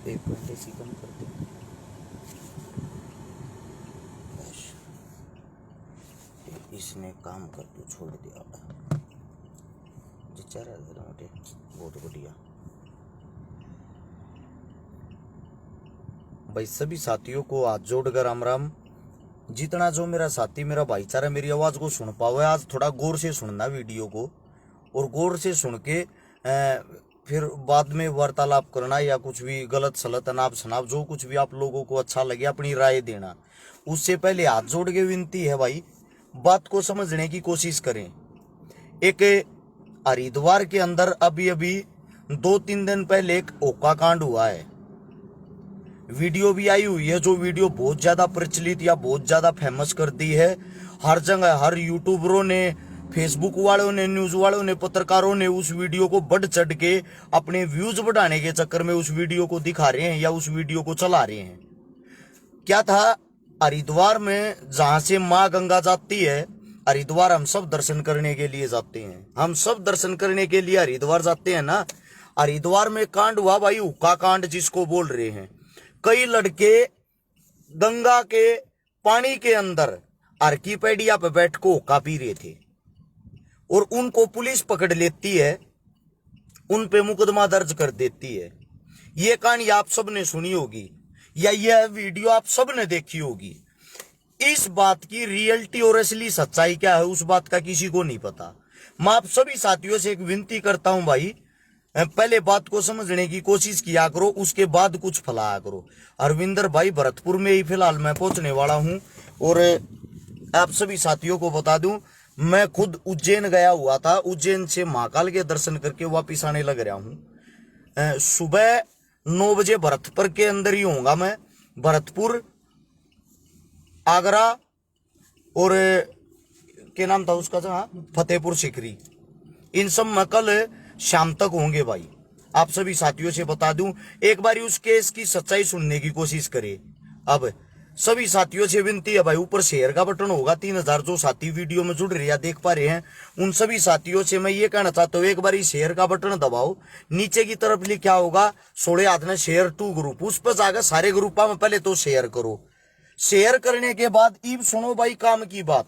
एक घंटे से कम कर दो। इसने काम कर दो छोड़ दिया बेचारा मोटे। बहुत बढ़िया भाई। सभी साथियों को हाथ जोड़कर राम राम। जितना जो मेरा साथी मेरा भाईचारा मेरी आवाज को सुन पावे, आज थोड़ा गौर से सुनना वीडियो को, और गौर से सुन के फिर बाद में वार्तालाप करना, या कुछ भी गलत सलत अनाप शनाप जो कुछ भी आप लोगों को अच्छा लगे अपनी राय देना। उससे पहले हाथ जोड़ के विनती है भाई, बात को समझने की कोशिश करें। एक हरिद्वार के अंदर अभी अभी 2-3 दिन पहले एक ओका कांड हुआ है। वीडियो भी आई हुई है, जो वीडियो बहुत ज्यादा प्रचलित या बहुत ज्यादा फेमस कर दी है। हर जगह हर यूट्यूबरों ने, फेसबुक वालों ने, न्यूज वालों ने, पत्रकारों ने उस वीडियो को बढ़ चढ़ के अपने व्यूज बढ़ाने के चक्कर में उस वीडियो को दिखा रहे हैं या उस वीडियो को चला रहे हैं। क्या था, हरिद्वार में जहां से मां गंगा जाती है, हरिद्वार हम सब दर्शन करने के लिए जाते हैं, हम सब दर्शन करने के लिए हरिद्वार जाते हैं ना। हरिद्वार में कांड हुआ भाई, हुक्का कांड जिसको बोल रहे हैं। कई लड़के गंगा के पानी के अंदर आर्किपेडिया पे बैठ को हुक्का पी रहे थे, और उनको पुलिस पकड़ लेती है, उन पे मुकदमा दर्ज कर देती है। ये कहानी आप सब ने सुनी होगी, या यह वीडियो आप सब ने देखी होगी। इस बात की रियलिटी और असली सच्चाई क्या है, उस बात का किसी को नहीं पता। मैं आप सभी साथियों से एक विनती करता हूं भाई, पहले बात को समझने की कोशिश किया करो, उसके बाद कुछ फैलाया करो। अरविंदर भाई भरतपुर में ही फिलहाल मैं पहुंचने वाला हूं, और आप सभी साथियों को बता दूं, मैं खुद उज्जैन गया हुआ था। उज्जैन से महाकाल के दर्शन करके वापिस आने लग रहा हूं। सुबह 9 बजे भरतपुर के अंदर ही होऊंगा मैं। भरतपुर, आगरा और क्या नाम था उसका, फतेहपुर सीकरी, इन सब में कल शाम तक होंगे भाई। आप सभी साथियों से बता दूं, एक बारी उस केस की सच्चाई सुनने की कोशिश करें। अब सभी साथियों से विनती है भाई, ऊपर शेयर का बटन होगा, 3000 जो साथी वीडियो में जुड़ रहे या देख पा रहे हैं, उन सभी साथियों से मैं ये कहना चाहता हूँ, एक बारी शेयर का बटन दबाओ। नीचे की तरफ लिखा होगा 16 हाथ में शेयर टू ग्रुप, उस पर जाकर सारे ग्रुपा में पहले तो शेयर करो। शेयर करने के बाद इब सुनो भाई काम की बात।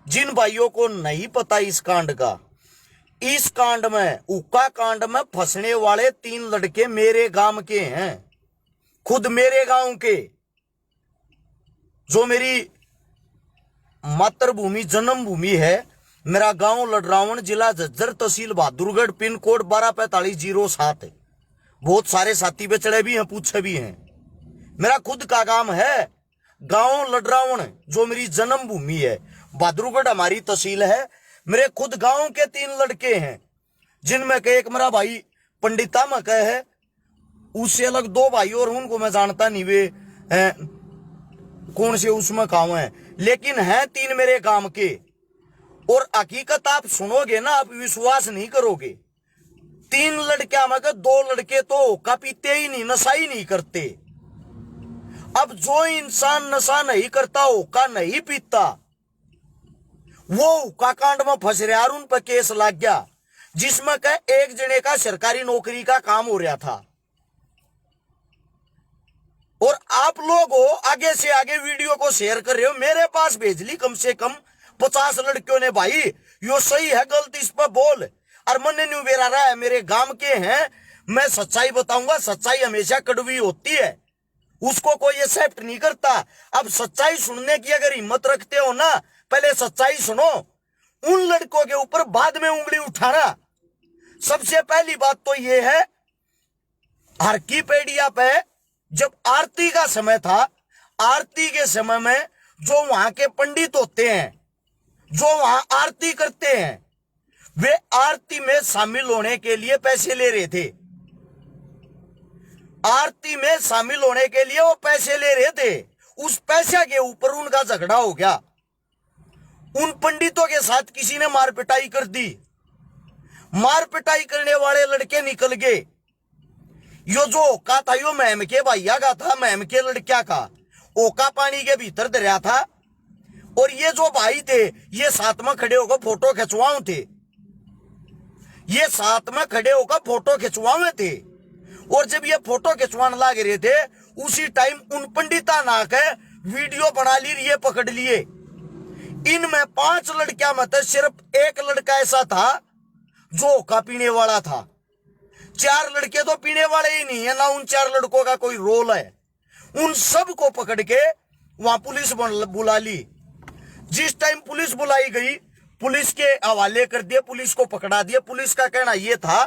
जिन भाइयों को नहीं पता इस कांड का, इस कांड में, हुक्का कांड में फंसने वाले 3 लड़के मेरे गांव के हैं, खुद मेरे गांव के, जो मेरी मातृभूमि जन्मभूमि है। मेरा गांव लडरावण, जिला झज्जर, तहसील बहादुरगढ़, पिन कोड 124507। बहुत सारे साथी बेचड़े भी हैं, पूछे भी हैं। मेरा खुद का गांव है, गांव लडरावण, जो मेरी जन्मभूमि है। बहादुरगढ़ हमारी तहसील है। मेरे खुद गांव के 3 लड़के हैं, जिनमें के एक मेरा भाई पंडिता में कह है, उससे अलग 2 भाई और उनको मैं जानता नहीं वे कौन से उसमें गांव है, लेकिन हैं 3 मेरे गांव के। और हकीकत आप सुनोगे ना, आप विश्वास नहीं करोगे। 3 लड़कियां में 2 लड़के तो हुक्का पीते ही नहीं, नशा ही नहीं करते। अब जो इंसान नशा नहीं करता, हुक्का नहीं पीता, वो हुक्का कांड में फंस रहा, और उन पर केस लग गया, जिसमें का एक जने का सरकारी नौकरी का काम हो रहा था। और आप लोग हो आगे से आगे वीडियो को शेयर कर रहे हो, मेरे पास भेज ली कम से कम 50 लड़कियों ने, भाई यो सही है गलत इस पर बोल। और मन न्यू बेरा रहा है, मेरे गांव के हैं, मैं सच्चाई बताऊंगा। सच्चाई हमेशा कड़वी होती है, उसको कोई एक्सेप्ट नहीं करता। अब सच्चाई सुनने की अगर हिम्मत रखते हो ना, पहले सच्चाई सुनो, उन लड़कों के ऊपर बाद में उंगली उठाना। सबसे पहली बात तो यह है, आर्किपेडिया पे जब आरती का समय था, आरती के समय में जो वहां के पंडित होते हैं, जो वहां आरती करते हैं, वे आरती में शामिल होने के लिए पैसे ले रहे थे। आरती में शामिल होने के लिए वो पैसे ले रहे थे। उस पैसे के ऊपर उनका झगड़ा हो गया, उन पंडितों के साथ किसी ने मार पिटाई कर दी। मार पिटाई करने वाले लड़के निकल गए। यो जो ओका था, यो महम के भैया का था, महम के लड़किया का। ओका पानी के भीतर दरिया था, और ये जो भाई थे, ये साथ में खड़े होकर फोटो खिंचवाओ थे। ये साथ में खड़े होकर फोटो खिंचवावे थे। और जब ये फोटो खिंचवाने लग रहे थे उसी टाइम उन पंडिता ना के वीडियो बना ली, ये पकड़ लिए। इनमें 5 लड़कियां में तो सिर्फ एक लड़का ऐसा था जो का पीने वाला था। 4 लड़के तो पीने वाले ही नहीं है, ना उन 4 लड़कों का कोई रोल है। उन सब को पकड़ के वहां पुलिस बुला ली। जिस टाइम पुलिस बुलाई गई, पुलिस के हवाले कर दिए, पुलिस को पकड़ा दिया। पुलिस का कहना यह था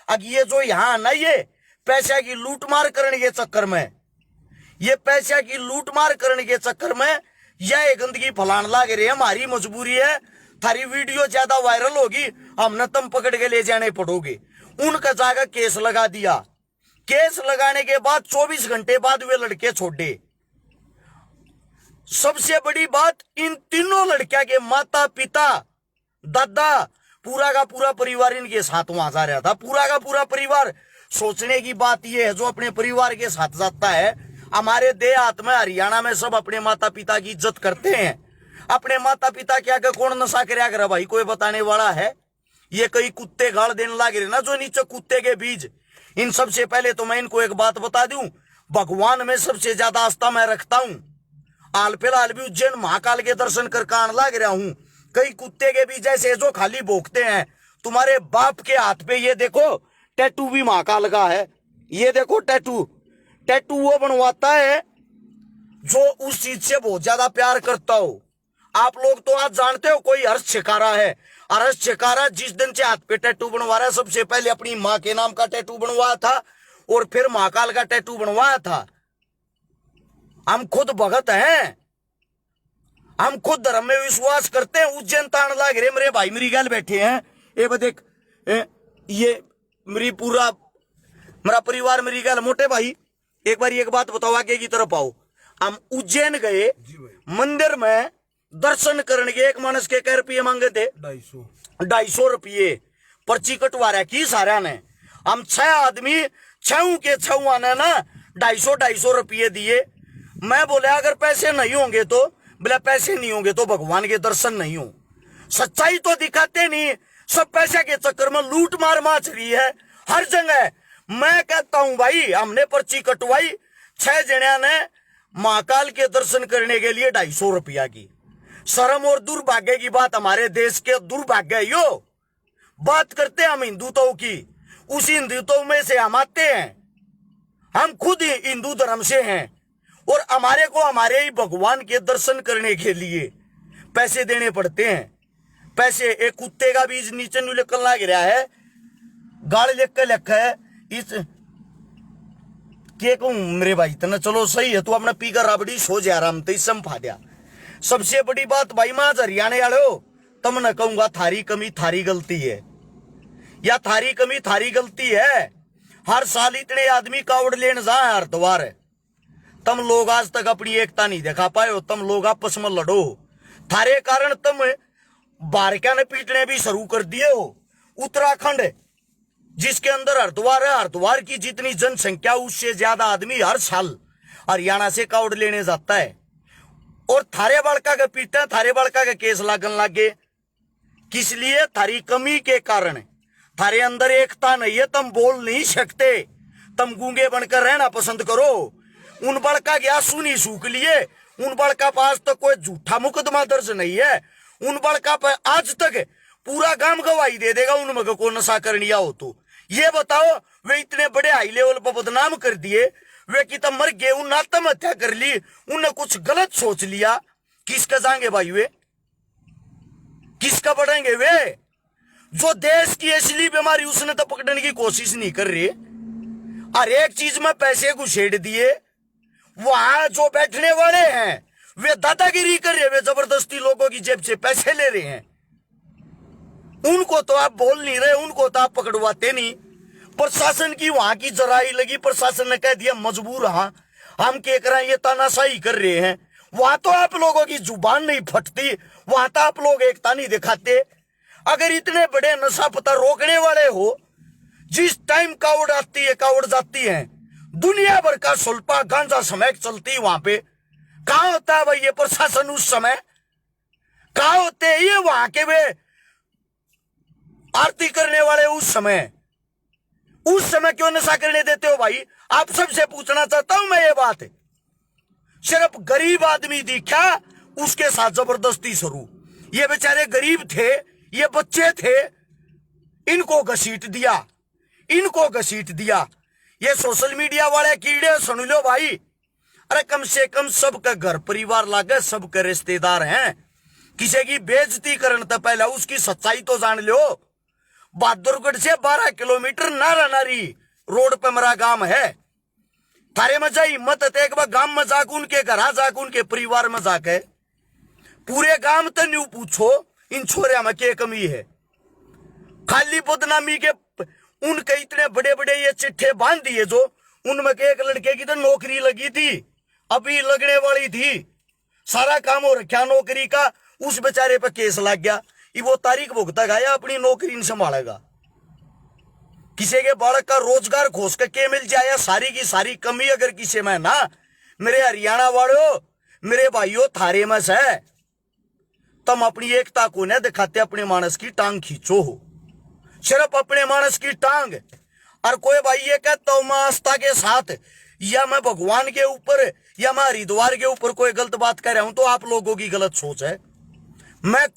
अब ये जो यहां ना ये पैसा की लूटमार करने के चक्कर में, ये पैसा की लूटमार करने के चक्कर में यह गंदगी फैलाने लग रही है। हमारी मजबूरी है, थारी वीडियो ज्यादा वायरल होगी, हमने तुम पकड़ के ले जाने पड़ोगे। उनका जाकर केस लगा दिया। केस लगाने के बाद 24 घंटे बाद वे लड़के छोड़े। सबसे बड़ी बात, इन तीनों लड़कियों के माता पिता दादा पूरा का पूरा परिवार इनके साथ वहां जा रहा था। पूरा का पूरा परिवार। सोचने की बात यह है, जो अपने परिवार के साथ जाता है, हमारे देहात में हरियाणा में सब अपने माता पिता की इज्जत करते हैं। अपने माता पिता के आगे कौन नशा कराया करे भाई, कोई बताने वाला है? ये कई कुत्ते गाड़ देने लगे रहे ना, जो नीचे कुत्ते के बीज। इन सबसे पहले तो मैं इनको एक बात बता दूं, भगवान में सबसे ज्यादा आस्था मैं रखता हूं। हाल फिलहाल भी उज्जैन महाकाल के दर्शन कर आने लग रहा हूं। कई कुत्ते के बीज ऐसे जो खाली भोंकते हैं। तुम्हारे बाप के हाथ पे ये देखो टैटू भी महाकाल का है। ये देखो टैटू वो बनवाता है जो उस चीज से बहुत ज्यादा प्यार करता हो। आप लोग तो आज जानते हो कोई हर्ष छिकारा है। हर्ष छिकारा जिस दिन से हाथ पे टैटू बनवा रहा है, सबसे पहले अपनी माँ के नाम का टैटू बनवाया था और फिर महाकाल का टैटू बनवाया था। हम खुद भगत हैं, हम खुद धर्म में विश्वास करते हैं। उज्जैन तान लाग रहे मेरे भाई मेरी गल बैठे हैं। ये देख, ये मेरा परिवार मेरी गल। मोटे भाई एक बार एक बात बताओ, आगे की तरफ आओ। हम उज्जैन गए, मंदिर में दर्शन करने के एक मानस के कई रुपये मांगे थे? 250 रुपये। पर्ची कटवा रहा की सारा ने। हम 6 आदमी 6 के 6 आने ना 250 रुपये दिए। मैं बोले अगर पैसे नहीं होंगे तो, बोला पैसे नहीं होंगे तो भगवान के दर्शन नहीं हो। सच्चाई तो दिखाते नहीं, सब पैसे के चक्कर में लूट मार माच रही है हर जगह। मैं कहता हूं भाई, हमने पर्ची कटवाई 6 जणिया ने महाकाल के दर्शन करने के लिए 250 रुपया की। शर्म और दुर्भाग्य की बात, हमारे देश के दुर्भाग्य यो। बात करते हैं हम हिंदुत्व की, उसी हिंदुत्व में से हम आते हैं। हम खुद ही हिंदू धर्म से हैं और हमारे को हमारे ही भगवान के दर्शन करने के लिए पैसे देने पड़ते हैं। पैसे, एक कुत्ते का बीज नीचे नु निकल लग रहा है, गाड़ लिखा है इस के कहूं मेरे भाई तना। चलो सही है, तू अपना पीकर राबड़ी सो जा आराम तो इसम फाद्या। सबसे बड़ी बात भाई, मां हरियाणा वाले हो, तम न कहूंगा थारी कमी थारी गलती है, या थारी कमी थारी गलती है। हर साल इतने आदमी कावड़ लेने जा हरिद्वार, तुम लोग आज तक अपनी एकता नहीं दिखा पाए हो। तुम लोग आपस में लड़ो, थारे कारण तुम बारका ने पीटने भी शुरू कर दिए हो। उत्तराखंड जिसके अंदर हरिद्वार है, हरिद्वार की जितनी जनसंख्या उससे ज्यादा आदमी हर साल हरियाणा से कावड़ लेने जाता है। और थारे बड़का के पीटते, थारे बड़का के केस लागन लागे। किस लिए? थारी कमी के कारण। थारे अंदर एकता नहीं है, तुम बोल नहीं सकते, तुम गूंगे बनकर रहना पसंद करो। उन बड़का के आंसू नहीं सूख लिए, उन बड़का पास तो कोई झूठा मुकदमा दर्ज नहीं है। उन बड़का पर आज तक पूरा गांव गवाही दे देगा उनमें को नशा करनिया हो तो। ये बताओ, वे इतने बड़े हाई लेवल पर बदनाम कर दिए, वे कि तब मर गए, उन आत्महत्या कर ली, उन्हें कुछ गलत सोच लिया। किसका जाएंगे भाई वे? किसका बढ़ेंगे वे? जो देश की असली बीमारी उसने तो पकड़ने की कोशिश नहीं कर रही। हर एक चीज में पैसे घुसेड़ दिए। वहां जो बैठने वाले हैं वे दादागिरी कर रहे, वे जबरदस्ती लोगों की जेब से पैसे ले रहे हैं। उनको तो आप बोल नहीं रहे, उनको तो आप पकड़वाते नहीं। प्रशासन की वहां की जराई लगी, प्रशासन ने कह दिया मजबूर, हाँ हम क्या करें, ये तानाशाही कर रहे हैं। वहां तो आप लोगों की जुबान नहीं फटती, वहां तो आप लोग एकता नहीं दिखाते। अगर इतने बड़े नशा पता रोकने वाले हो, जिस टाइम कावड़ आती है कावड़ जाती है, दुनिया भर का सुल्पा गांजा समेत चलती है, वहां पे कहां होता है भाई ये प्रशासन? उस समय कहां होते हैं ये? वहां के वे आरती करने वाले उस समय क्यों नशा करने देते हो भाई? आप सबसे पूछना चाहता हूं मैं ये बात। सिर्फ गरीब आदमी दिखा उसके साथ जबरदस्ती शुरू। ये बेचारे गरीब थे, ये बच्चे थे, इनको घसीट दिया। ये सोशल मीडिया वाले कीड़े सुन लो भाई। अरे कम से कम सबका घर परिवार लागे, सबके रिश्तेदार हैं। किसी की बेइज्जती करने तो पहले उसकी सच्चाई तो जान लो। बहादुरगढ़ से 12 किलोमीटर नारा नारी रोड पे मेरा गांव है। थारे में जाई हिम्मत एक बार गांव में जाकर उनके घर जाकर उनके परिवार में जाके पूरे गांव तो न्यू पूछो इन छोरिया में क्या कमी है। खाली बदनामी के उनके इतने बड़े बड़े ये चिट्ठे बांध दिए जो उनमें के एक लड़के की तो नौकरी लगी थी, अभी लगने वाली थी, सारा काम हो रखा नौकरी का, उस बेचारे पे केस लग गया। ये वो तारीख भुगता गया, अपनी नौकरी नहीं संभालेगा। किसी के बालक का रोजगार खोज के मिल जाए, सारी की सारी कमी अगर किसी में ना, मेरे हरियाणा वालों, मेरे भाइयों, थारे में से तुम अपनी एकता को न दिखाते, अपने मानस की टांग खींचो हो, सिर्फ अपने मानस की टांग। और कोई भाई ये कहता हूं मैं आस्था के साथ या मैं भगवान के ऊपर या मैं हरिद्वार के ऊपर कोई गलत बात कर रहा हूं तो आप लोगों की गलत सोच है। मैं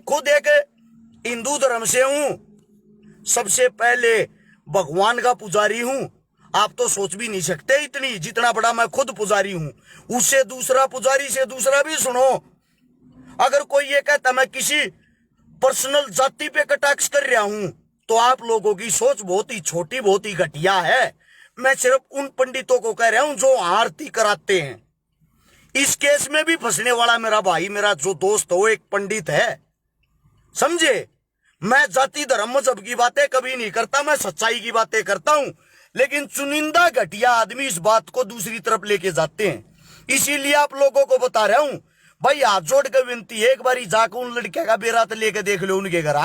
खुद एक हिंदू धर्म से हूं, सबसे पहले भगवान का पुजारी हूं। आप तो सोच भी नहीं सकते इतनी जितना बड़ा मैं खुद पुजारी हूं। उससे दूसरा पुजारी से दूसरा भी सुनो। अगर कोई ये कहता मैं किसी पर्सनल जाति पे कटाक्ष कर रहा हूं तो आप लोगों की सोच बहुत ही छोटी, बहुत ही घटिया है। मैं सिर्फ उन पंडितों को कह रहा हूं जो आरती कराते हैं। इस केस में भी फंसने वाला मेरा भाई, मेरा जो दोस्त हो, एक पंडित है, समझे। मैं जाति धर्म मजहब की बातें कभी नहीं करता, मैं सच्चाई की बातें करता हूं। लेकिन चुनिंदा घटिया आदमी इस बात को दूसरी तरफ लेके जाते हैं। इसीलिए आप लोगों को बता रहा हूं भाई, हाथ जोड़ के विनती है, एक बार जाकर उन लड़के का बेरात लेके देख लो उनके घर।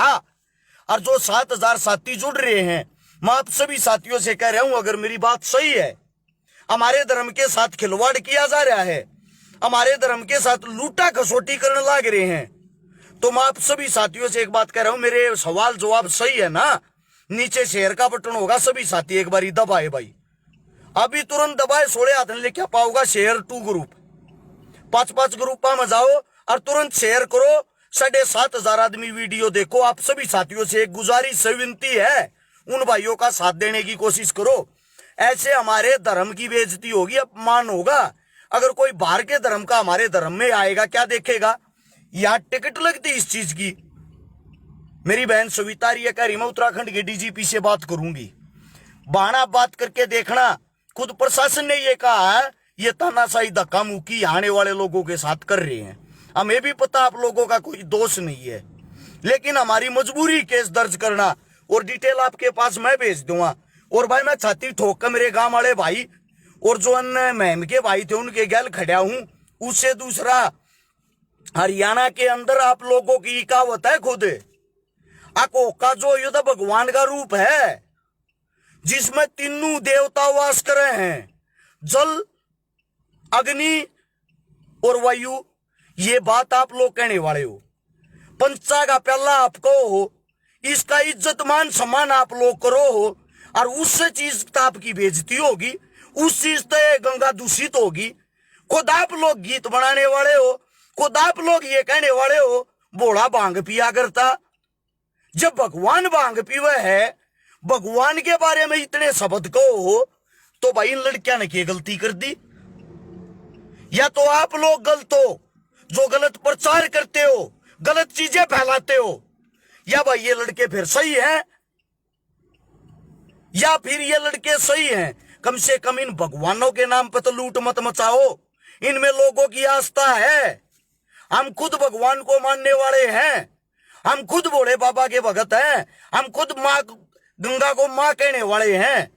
और जो 7,000 साथी जुड़ रहे हैं, मैं आप सभी साथियों से कह रहा हूं, अगर मेरी बात सही है, हमारे धर्म के साथ खिलवाड़ किया जा रहा है, हमारे धर्म के साथ लूटा खसोटी करने लग रहे हैं, तो मैं आप सभी साथियों से एक बात कह रहा हूं, मेरे सवाल जवाब सही है ना, नीचे शेयर का बटन होगा, सभी साथी एक बार दबाए भाई, अभी तुरंत दबाए, सोड़े हाथ में लेके पाओगा शेयर टू ग्रुप, 5-5 ग्रुपा में जाओ और तुरंत शेयर करो। 7,500 आदमी वीडियो देखो। आप सभी साथियों से एक गुजारिश से विनती है, उन भाइयों का साथ देने की कोशिश करो। ऐसे हमारे धर्म की बेइज्जती होगी, अपमान होगा। अगर कोई बाहर के धर्म का हमारे धर्म में आएगा, क्या देखेगा? यहाँ टिकट लगती इस चीज की। मेरी बहन सविता रिया कह रही मैं उत्तराखंड के डीजीपी से बात करूंगी। बहाना बात करके देखना, खुद प्रशासन ने ये कहा है, ये तानाशाही धक्का मुक्की आने वाले लोगों के साथ कर रहे हैं। हमें भी पता आप लोगों का कोई दोष नहीं है, लेकिन हमारी मजबूरी केस दर्ज करना, और डिटेल आपके पास मैं भेज दूंगा। और भाई मैं छाती ठोक कर मेरे गांव वाले भाई और जो अन्य महम के भाई थे उनके गैल खड़ा हूं। उससे दूसरा, हरियाणा के अंदर आप लोगों की कहावत है खुद, अकोका जो युद्ध भगवान का रूप है, जिसमें तीनों देवता वास करे हैं, जल, अग्नि और वायु। ये बात आप लोग कहने वाले हो, पंचा का प्याला आपको हो, इसका इज्जत मान सम्मान आप लोग करो हो, और उससे चीज आपकी बेइज्जती होगी, उस चीज से गंगा दूषित होगी। खुद आप लोग गीत बनाने वाले हो, खुद आप लोग ये कहने वाले हो बोला भांग पिया करता। जब भगवान भांग पीवे है, भगवान के बारे में इतने शब्द कहो हो, तो भाई इन लड़कियां ने क्या गलती कर दी? या तो आप लोग गलत हो जो गलत प्रचार करते हो, गलत चीजें फैलाते हो, या भाई ये लड़के फिर सही हैं, या फिर ये लड़के सही हैं। कम से कम इन भगवानों के नाम पे तो लूट मत मचाओ। इनमें लोगों की आस्था है, हम खुद भगवान को मानने वाले हैं, हम खुद भोले बाबा के भगत हैं, हम खुद माँ गंगा को माँ कहने वाले हैं,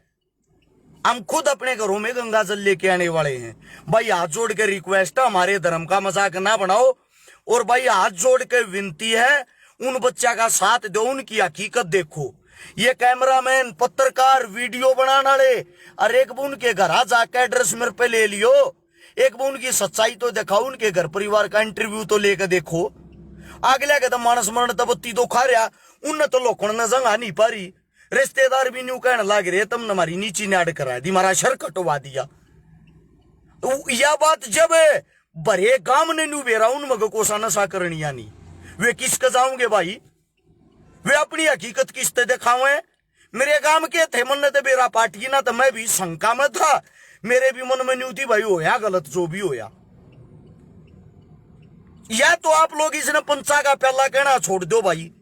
हम खुद अपने घरों में गंगा जल लेके आने वाले हैं। भाई हाथ जोड़ के रिक्वेस्ट है, हमारे धर्म का मजाक ना बनाओ। और भाई हाथ जोड़ के विनती है, उन बच्चा का साथ दो, उनकी हकीकत देखो। ये कैमरामैन, पत्रकार, वीडियो बनाने वाले, और एक बुन के घर जाकर एड्रेस मेरे पे ले लियो, एक बुन की सच्चाई तो दिखाओ, उनके घर परिवार का इंटरव्यू तो लेकर देखो। अगले के तो मानस मरण तब बत्ती तो खा रहा उन तो लोगों ने जंगा नहीं पा रही रिश्तेदार भी न्यू कहने लग रहे तुमने हमारी नीची नाड़ करा दी हमारा शर कटवा दिया। तो यह बात जब भरे गांव ने न्यू बेरा उन मग कोसा नशा करनी यानी वे किसके जाओगे भाई वे अपनी हकीकत किसते दिखावे। मेरे गांव के थे मन ने तो बेरा पाटी ना तो मैं भी शंका में था मेरे भी मन में न्यू थी भाई होया गलत जो भी होया। या तो आप लोग इसने पंचा का पहला कहना छोड़ दो भाई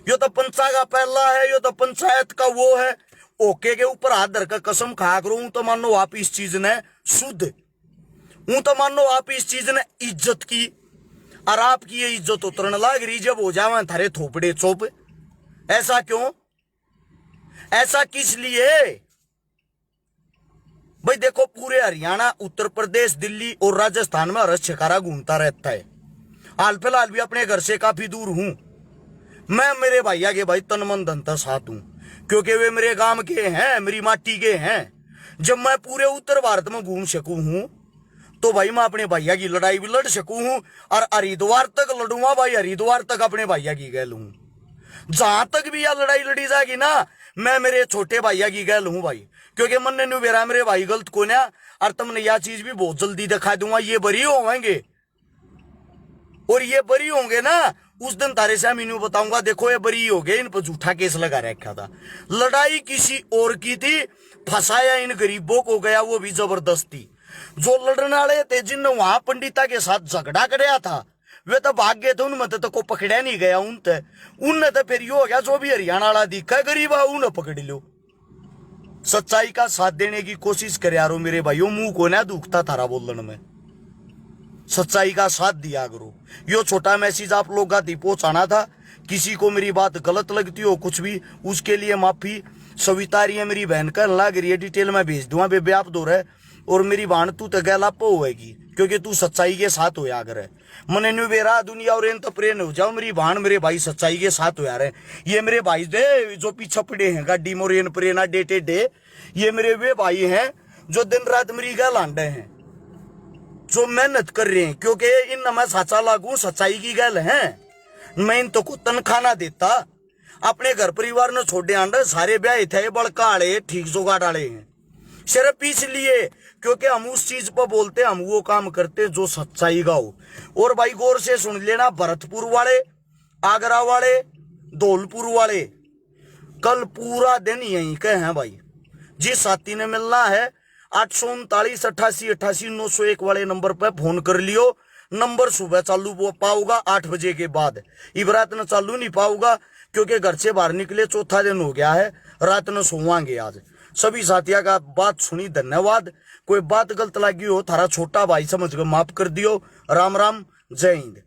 यो तो पंचा का पहला है यो तो पंचायत का वो है ओके के ऊपर हाथ धर कर कसम खा करूं तो मानो आप इस चीज ने शुद्ध हूं तो मानो आप इस चीज ने इज्जत की और आपकी ये इज्जत उतरने लग रही जब हो जावे थारे थोपड़े चोप। ऐसा क्यों ऐसा किस लिए भाई देखो पूरे हरियाणा उत्तर प्रदेश दिल्ली और राजस्थान में हर्ष शिकारा घूमता रहता है। हाल फिलहाल भी अपने घर से काफी दूर हूं मैं मेरे भैया के भाई तन मन धन का साथ हूं क्योंकि वे मेरे गांव के हैं मेरी माटी के हैं। जब मैं पूरे उत्तर भारत में घूम सकूं हूं तो भाई मैं अपने भैया की लड़ाई भी लड़ सकूं हूं और हरिद्वार तक लड़ूंगा भाई हरिद्वार तक अपने भैया की गैल हूं। जहां तक भी यह लड़ाई लड़ी जाएगी ना मैं मेरे छोटे भैया की गैल हूं भाई क्योंकि मन ने बेरा मेरे भाई गलत को ना और तुमने यह चीज भी बहुत जल्दी दिखा दूंगा ये बरी होंगे और ये बरी होंगे ना उस दिन तारे से मीनू बताऊंगा देखो ये बरी हो गए इन पर झूठा केस लगा रखा था। लड़ाई किसी और की थी फंसाया इन गरीबों को गया वो भी जबरदस्ती। जो लड़ने वाले थे जिनने वहां पंडिता के साथ झगड़ा कराया था वे तो भाग गए थे उनमें तो को पकड़ा नहीं गया उनने तो फिर यो हो गया जो भी हरियाणा वाला दिखा गरीब उन्हें पकड़ लो। सच्चाई का साथ देने की कोशिश करे यारो मेरे भाइयों मुंह को ना दुखता थारा बोलने में सच्चाई का साथ दिया करो। यो छोटा मैसेज आप लोग का पहुंचाना था। किसी को मेरी बात गलत लगती हो कुछ भी उसके लिए माफी। सविता रही है मेरी बहन का लग रही है डिटेल में भेज दूंगा बेबे आप दो रहे और मेरी बहन तू तो गैलाप होएगी क्योंकि तू सच्चाई के साथ हो यार है मने न्यू बेरा दुनिया और तो प्रेम हो जाओ मेरी बहन मेरे भाई सच्चाई के साथ हो यार है। ये मेरे भाई दे जो पीछे पड़े हैं गाड़ी मोरेन प्रेरणा डेटे डे ये मेरे वे भाई हैं जो दिन रात मेरी गैल आंडे हैं जो मेहनत कर रहे हैं क्योंकि इन मैं साचा लागू सच्चाई की गल है। मैं इन तो को तनखा ना देता अपने घर परिवार ने छोड़े आंडे सारे ब्याह थे बड़का आले ठीक जोगाड़ वाले हैं सिर्फ इसलिए क्योंकि हम उस चीज पर बोलते हम वो काम करते जो सच्चाई का हो। और भाई गौर से सुन लेना भरतपुर वाले आगरा वाले धौलपुर वाले कल पूरा दिन यहीं के हैं भाई जिस साथी ने मिलना है 839 वाले नंबर पर फोन कर लियो। नंबर सुबह चालू पाऊंगा 8 बजे के बाद इबरात न चालू नहीं पाऊंगा क्योंकि घर से बाहर निकले चौथा दिन हो गया है रात न सोवांगे आज। सभी साथिया का बात सुनी धन्यवाद। कोई बात गलत लगी हो थारा छोटा भाई समझ कर माफ कर दियो। राम राम जय हिंद।